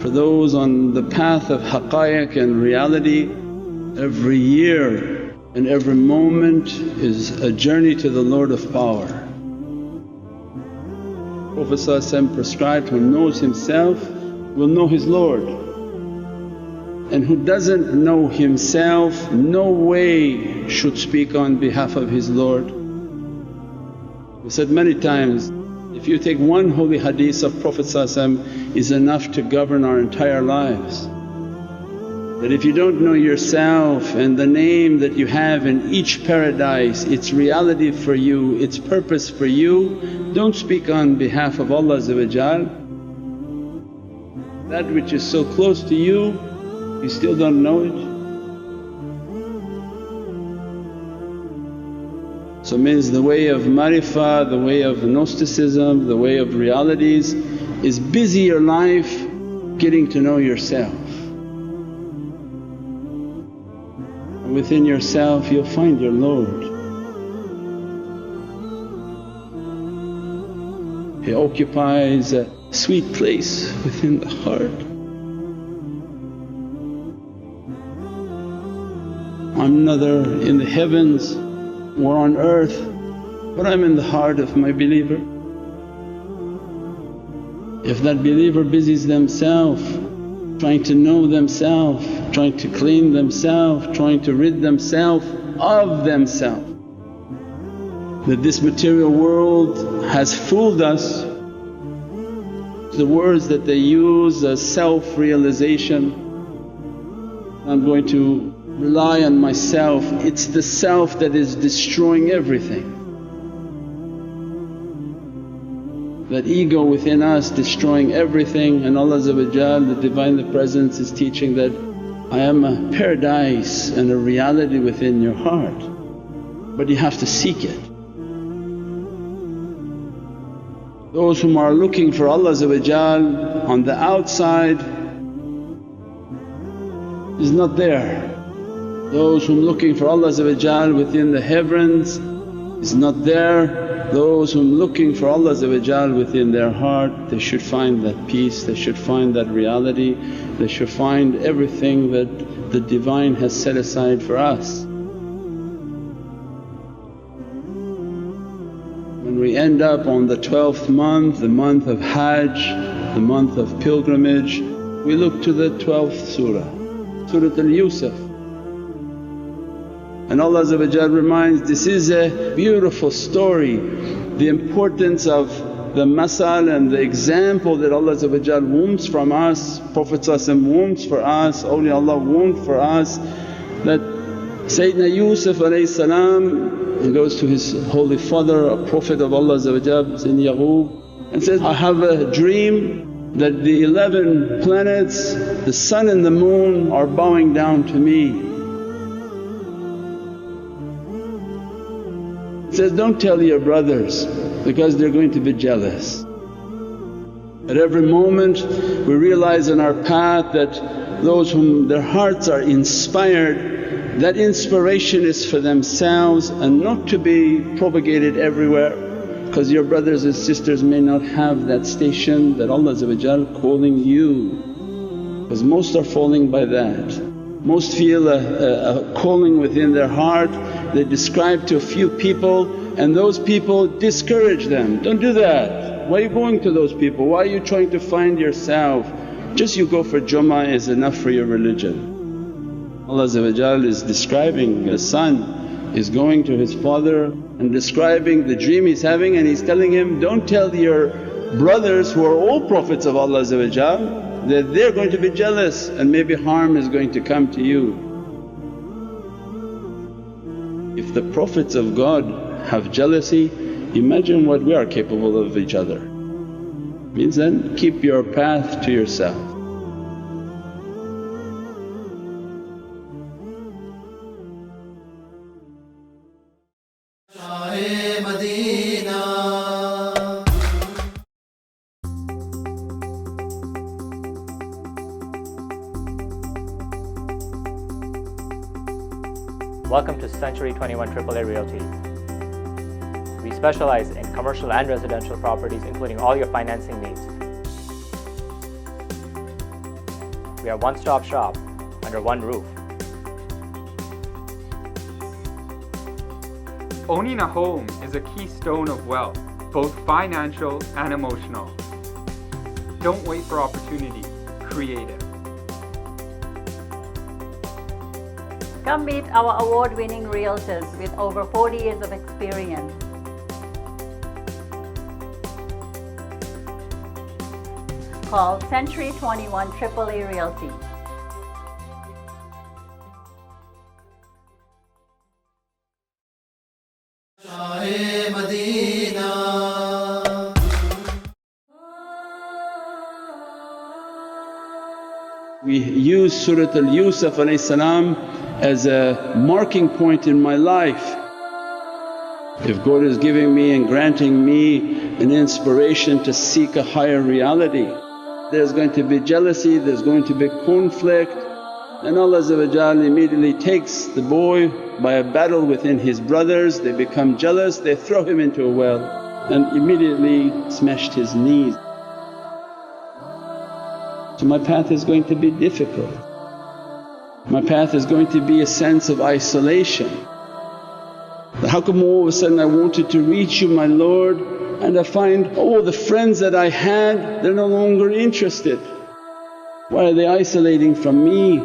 For those on the path of haqqaiq and reality, every year and every moment is a journey to the Lord of Power. Prophet prescribed, who knows himself will know his Lord, and who doesn't know himself no way should speak on behalf of his Lord. We said many times, if you take one holy hadith of Prophet is enough to govern our entire lives. That if you don't know yourself and the name that you have in each paradise, its reality for you, its purpose for you, don't speak on behalf of Allah. That which is so close to you, you still don't know it. So means the way of marifah, the way of Gnosticism, the way of realities is busy your life getting to know yourself. And within yourself you'll find your Lord. He occupies a sweet place within the heart. I'm neither in the heavens or on earth, but I'm in the heart of my believer. If that believer busies themselves trying to know themselves, trying to clean themselves, trying to rid themselves of themselves, that this material world has fooled us. The words that they use as self-realization, I'm going to rely on myself, it's the self that is destroying everything. That ego within us destroying everything, and Allah the Divine Presence is teaching that, I am a paradise and a reality within your heart, but you have to seek it. Those whom are looking for Allah on the outside is not there. Those whom looking for Allah within the heavens is not there. Those whom looking for Allah within their heart, they should find that peace, they should find that reality, they should find everything that the Divine has set aside for us. When we end up on the 12th month, the month of Hajj, the month of pilgrimage, we look to the 12th surah, Surah Yusuf. And Allah reminds, this is a beautiful story, the importance of the masal and the example that Allah wants from us, Prophet wants for us, awliyaullah want for us, that Sayyidina Yusuf he goes to his holy father, a Prophet of Allah in Yaqub, and says, I have a dream that the 11 planets, the sun and the moon are bowing down to me. He says, don't tell your brothers because they're going to be jealous. At every moment we realize in our path that those whom their hearts are inspired, that inspiration is for themselves and not to be propagated everywhere, because your brothers and sisters may not have that station that Allah calling you, because most are falling by that. Most feel a calling within their heart, they describe to a few people and those people discourage them, don't do that. Why are you going to those people? Why are you trying to find yourself? Just you go for Jummah is enough for your religion. Allah is describing a son is going to his father and describing the dream he's having, and he's telling him, don't tell your brothers who are all Prophets of Allah that they're going to be jealous and maybe harm is going to come to you. If the Prophets of God have jealousy, imagine what we are capable of each other. Means then keep your path to yourself. Welcome to Century 21 AAA Realty. We specialize in commercial and residential properties, including all your financing needs. We are one-stop shop under one roof. Owning a home is a keystone of wealth, both financial and emotional. Don't wait for opportunity, create it. Come meet our award-winning realtors with over 40 years of experience. Call Century 21 AAA Realty. We use Surah Yusuf as a marking point in my life. If God is giving me and granting me an inspiration to seek a higher reality, there's going to be jealousy, there's going to be conflict, and Allah immediately takes the boy by a battle within his brothers, they become jealous, they throw him into a well and immediately smashed his knees. So my path is going to be difficult, my path is going to be a sense of isolation. How come all of a sudden I wanted to reach You my Lord and I find all the friends that I had, they're no longer interested. Why are they isolating from me?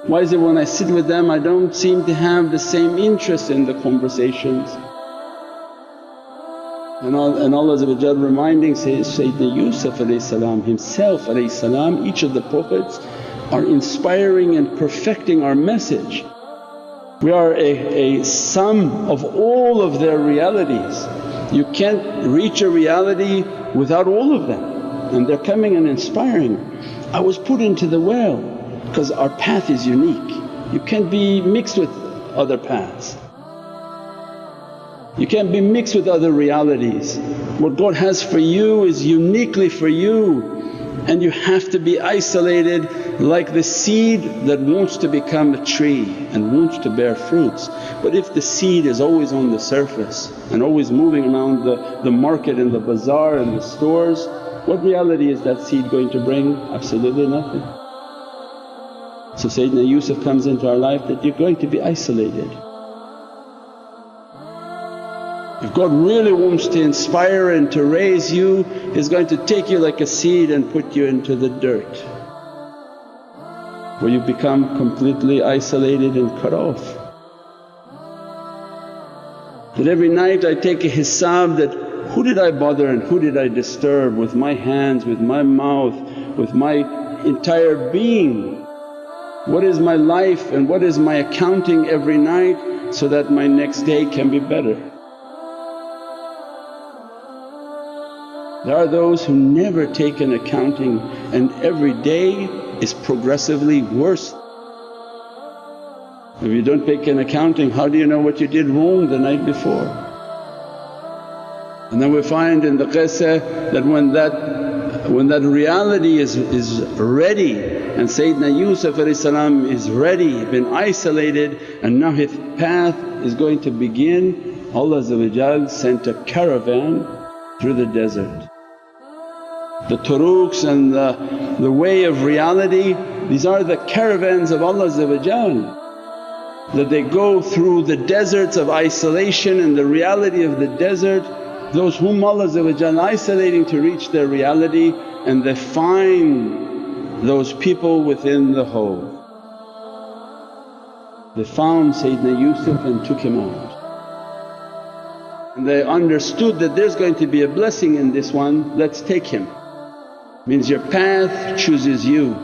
Why is it when I sit with them I don't seem to have the same interest in the conversations? And Allah reminding Sayyidina Yusuf himself, each of the Prophets are inspiring and perfecting our message. We are a sum of all of their realities. You can't reach a reality without all of them, and they're coming and inspiring. I was put into the well because our path is unique. You can't be mixed with other paths, you can't be mixed with other realities. What God has for you is uniquely for you, and you have to be isolated like the seed that wants to become a tree and wants to bear fruits. But if the seed is always on the surface and always moving around the market and the bazaar and the stores, what reality is that seed going to bring? Absolutely nothing. So Sayyidina Yusuf comes into our life that you're going to be isolated. If God really wants to inspire and to raise you, He's going to take you like a seed and put you into the dirt, where you become completely isolated and cut off. That every night I take a hisab that who did I bother and who did I disturb with my hands, with my mouth, with my entire being. What is my life and what is my accounting every night so that my next day can be better. There are those who never take an accounting and every day is progressively worse. If you don't take an accounting, how do you know what you did wrong the night before? And then we find in the qissa that when that reality is ready and Sayyidina Yusuf is ready, been isolated, and now his path is going to begin, Allah sent a caravan through the desert. The turuqs and the way of reality, these are the caravans of Allah, that they go through the deserts of isolation and the reality of the desert. Those whom Allah isolating to reach their reality, and they find those people within the hole. They found Sayyidina Yusuf and took him out. And they understood that there's going to be a blessing in this one, let's take him. Means your path chooses you,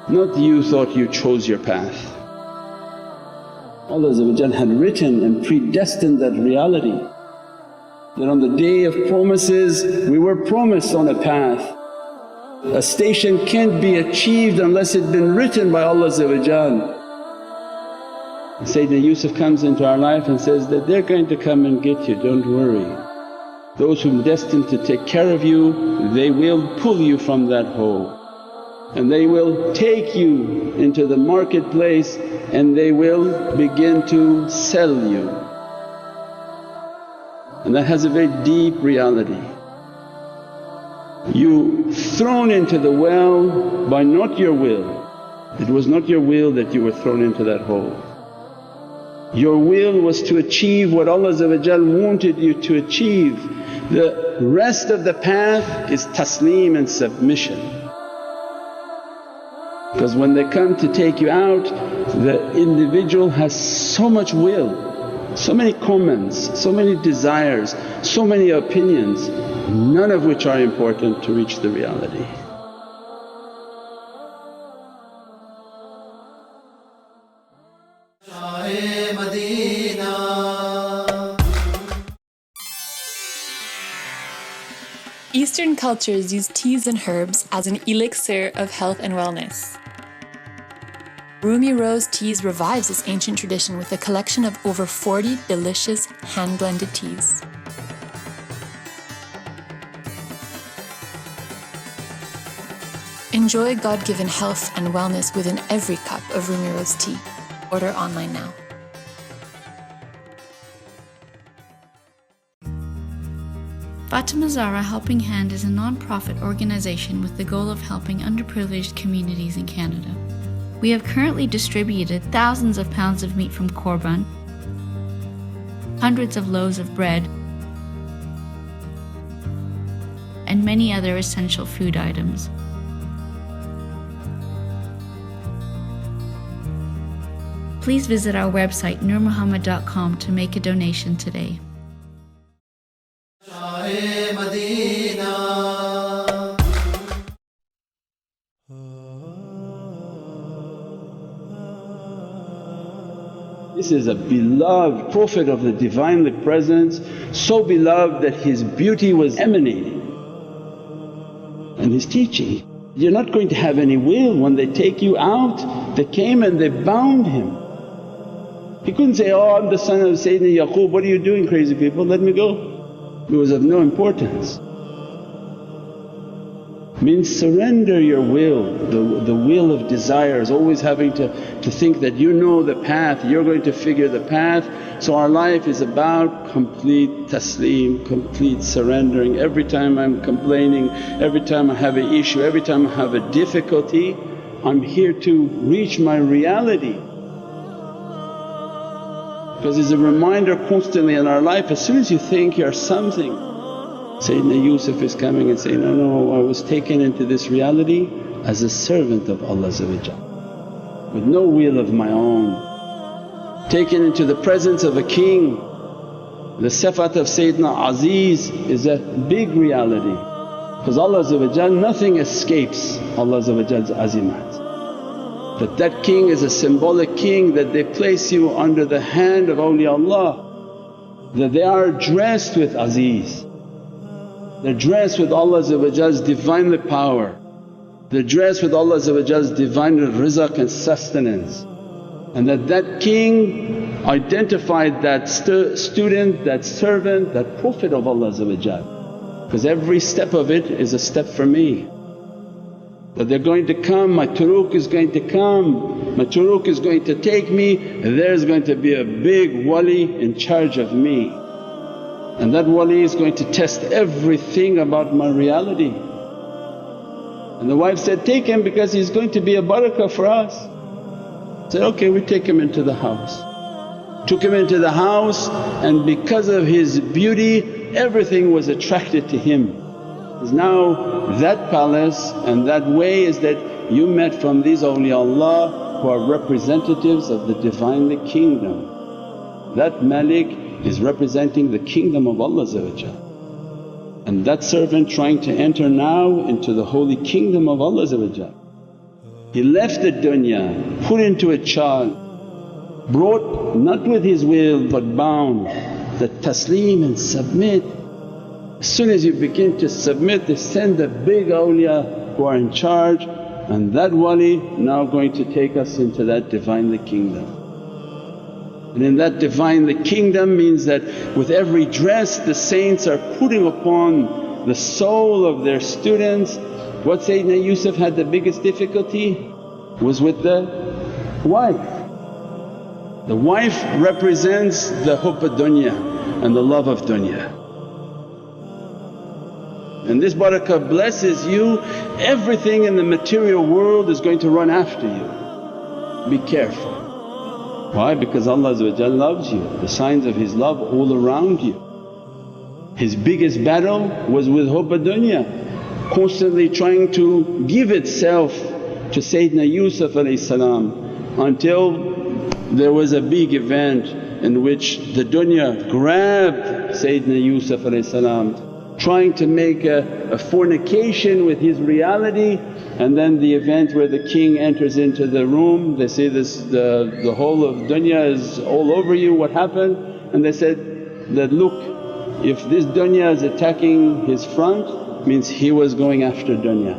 not you thought you chose your path. Allah had written and predestined that reality, that on the day of promises we were promised on a path. A station can't be achieved unless it's been written by Allah. Sayyidina Yusuf comes into our life and says that they're going to come and get you, don't worry. Those whom destined to take care of you, they will pull you from that hole and they will take you into the marketplace and they will begin to sell you. And that has a very deep reality. You thrown into the well by not your will. It was not your will that you were thrown into that hole. Your will was to achieve what Allah wanted you to achieve. The rest of the path is taslim and submission. Because when they come to take you out, the individual has so much will, so many comments, so many desires, so many opinions, none of which are important to reach the reality. Eastern cultures use teas and herbs as an elixir of health and wellness. Rumi rose teas revives this ancient tradition with a collection of over 40 delicious hand-blended teas. Enjoy God-given health and wellness within every cup of Rumi rose tea. Order online now. Fatima Zahra Helping Hand is a non-profit organization with the goal of helping underprivileged communities in Canada. We have currently distributed thousands of pounds of meat from Korban, hundreds of loaves of bread, and many other essential food items. Please visit our website nurmuhammad.com to make a donation today. This is a beloved Prophet of the Divinely Presence, so beloved that his beauty was emanating and his teaching. You're not going to have any will when they take you out. They came and they bound him. He couldn't say, "Oh, I'm the son of Sayyidina Yaqub, what are you doing crazy people, let me go." It was of no importance. Means surrender your will, the will of desires, always having to think that you know the path, you're going to figure the path. So our life is about complete taslim, complete surrendering. Every time I'm complaining, every time I have an issue, every time I have a difficulty, I'm here to reach my reality. Because it's a reminder constantly in our life, as soon as you think you're something, Sayyidina Yusuf is coming and saying, no, I was taken into this reality as a servant of Allah with no will of my own. Taken into the presence of a king. The sifat of Sayyidina Aziz is a big reality because Allah nothing escapes Allah's azimat. But that king is a symbolic king that they place you under the hand of awliyaullah, that they are dressed with Aziz. They're dressed with Allah's Divinely power, they're dressed with Allah's Divine rizq and sustenance. And that king identified that student, that servant, that Prophet of Allah, because every step of it is a step for me. That they're going to come, my turuq is going to come, my turuq is going to take me, there's going to be a big wali in charge of me. And that wali is going to test everything about my reality. And the wife said, take him because he's going to be a barakah for us. Said, okay, we take him into the house. Took him into the house and because of his beauty everything was attracted to him. Because now that palace and that way is that you met from these awliyaullah who are representatives of the Divinely Kingdom. That Malik is representing the kingdom of Allah, and that servant trying to enter now into the holy kingdom of Allah. He left the dunya, put into a child, brought not with his will but bound, that taslim and submit. As soon as you begin to submit, they send the big awliya who are in charge, and that wali now going to take us into that Divinely Kingdom. And in that Divinely Kingdom means that with every dress the saints are putting upon the soul of their students. What Sayyidina Yusuf had the biggest difficulty was with the wife. The wife represents the hubb ad-dunya and the love of dunya. and this barakah blesses you, everything in the material world is going to run after you. Be careful. Why? Because Allah loves you, the signs of His love all around you. His biggest battle was with hubba dunya, constantly trying to give itself to Sayyidina Yusuf until there was a big event in which the dunya grabbed Sayyidina Yusuf trying to make a fornication with his reality. And then the event where the king enters into the room, they say the whole of dunya is all over you, what happened? And they said that, look, if this dunya is attacking his front means he was going after dunya.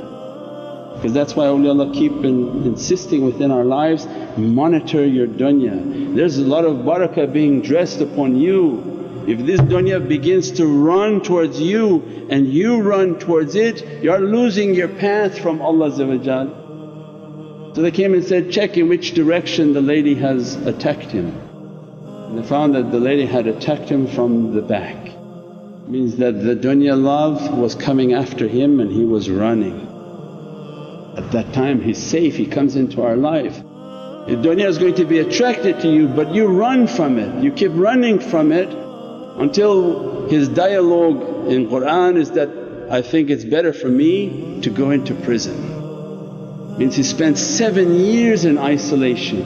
Because that's why awliyaullah keep insisting within our lives, monitor your dunya. There's a lot of barakah being dressed upon you. If this dunya begins to run towards you and you run towards it, you're losing your path from Allah. So they came and said, check in which direction the lady has attacked him. And they found that the lady had attacked him from the back. Means that the dunya love was coming after him and he was running. At that time he's safe, he comes into our life. The dunya is going to be attracted to you but you run from it, you keep running from it until his dialogue in Qur'an is that, I think it's better for me to go into prison. Means he spent 7 years in isolation.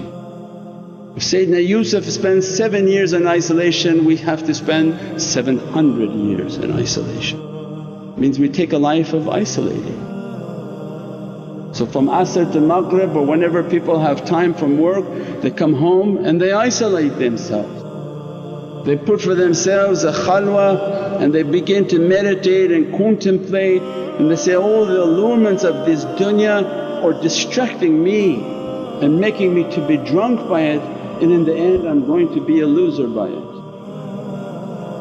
If Sayyidina Yusuf spends 7 years in isolation, we have to spend 700 years in isolation. Means we take a life of isolating. So from Asr to Maghrib or whenever people have time from work, they come home and they isolate themselves. They put for themselves a khalwa and they begin to meditate and contemplate, and they say, all the allurements of this dunya are distracting me and making me to be drunk by it, and in the end I'm going to be a loser by it.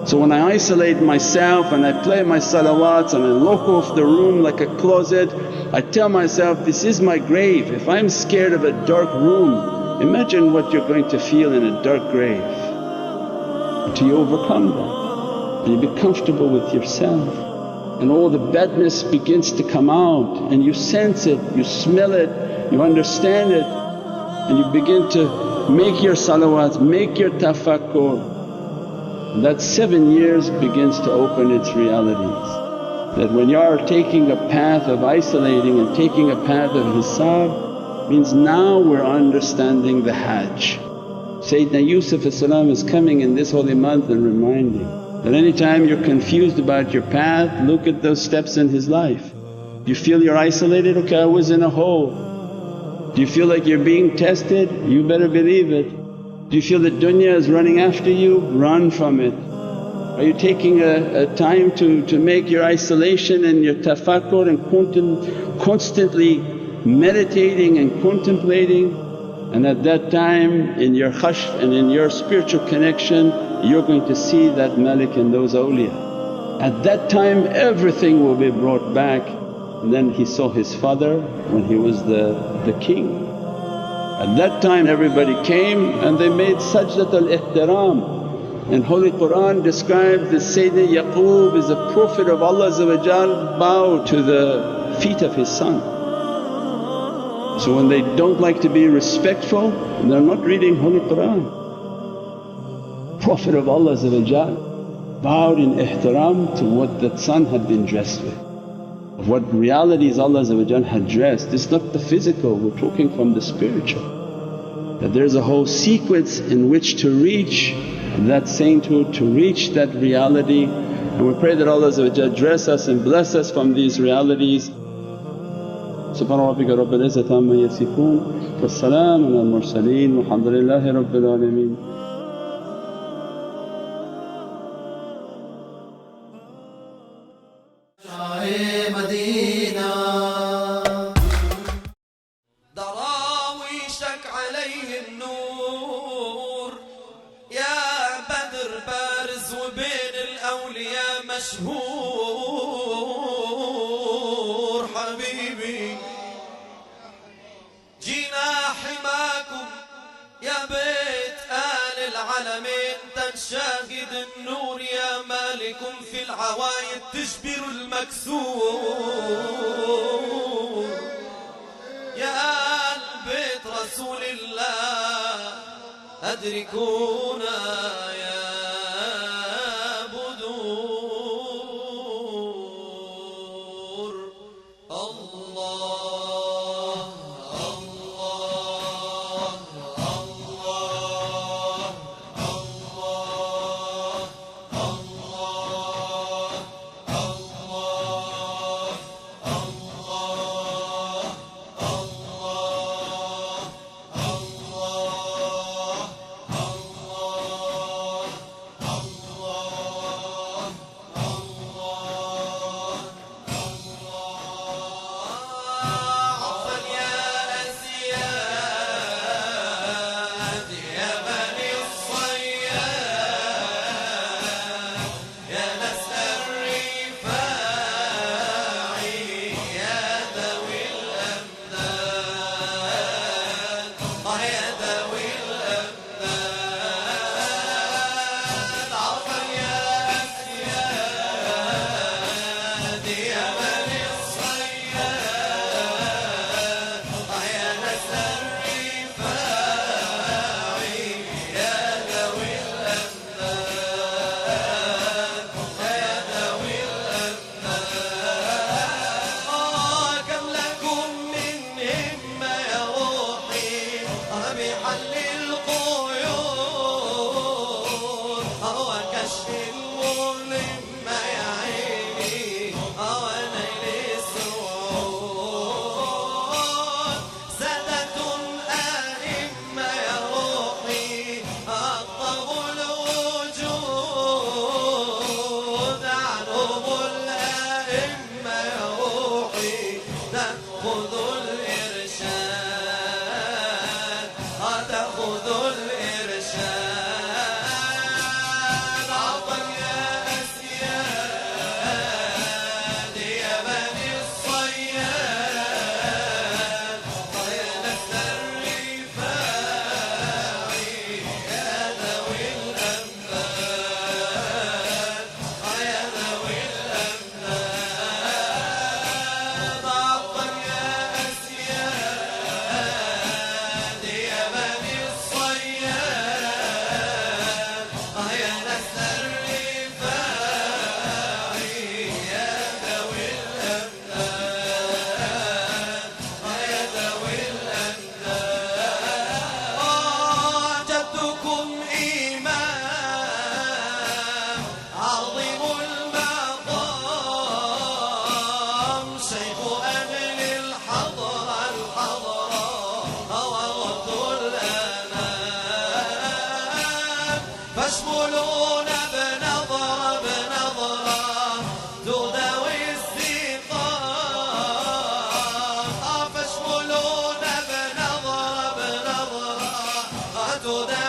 So when I isolate myself and I play my salawats and I lock off the room like a closet, I tell myself, this is my grave. If I'm scared of a dark room, imagine what you're going to feel in a dark grave. Until you overcome that and you be comfortable with yourself, and all the badness begins to come out and you sense it, you smell it, you understand it, and you begin to make your salawats, make your tafakkur. That 7 years begins to open its realities. That when you are taking a path of isolating and taking a path of hisab, means now we're understanding the Hajj. Sayyidina Yusuf is coming in this holy month and reminding that anytime you're confused about your path, look at those steps in his life. You feel you're isolated, okay, I was in a hole. Do you feel like you're being tested? You better believe it. Do you feel that dunya is running after you? Run from it. Are you taking a time to make your isolation and your tafakkur and constantly meditating and contemplating? And at that time in your khashf and in your spiritual connection, you're going to see that malik and those awliya. At that time everything will be brought back. And then he saw his father when he was the king. At that time everybody came and they made sajdat al-ihtiram. And Holy Qur'an described that Sayyidina Yaqub is a Prophet of Allah bow to the feet of his son. So when they don't like to be respectful, they're not reading Holy Qur'an. Prophet of Allah bowed in ihtiram to what that son had been dressed with. Of what realities Allah had dressed. It's not the physical, we're talking from the spiritual. That there's a whole sequence in which to reach that sainthood, to reach that reality, and we pray that Allah dress us and bless us from these realities. Subhana rabbika rabbil izzati amma yasifoon wa salaamun al mursaleen walhamdulillahi rabbil alameen. مشهور حبيبي جينا حماكم يا بيت آل العالمين العالمين تنشاهد النور يا مالك في العوايد تجبر المكسور يا آل بيت رسول الله أدركونا يا بدور الله الله الله الله الله toda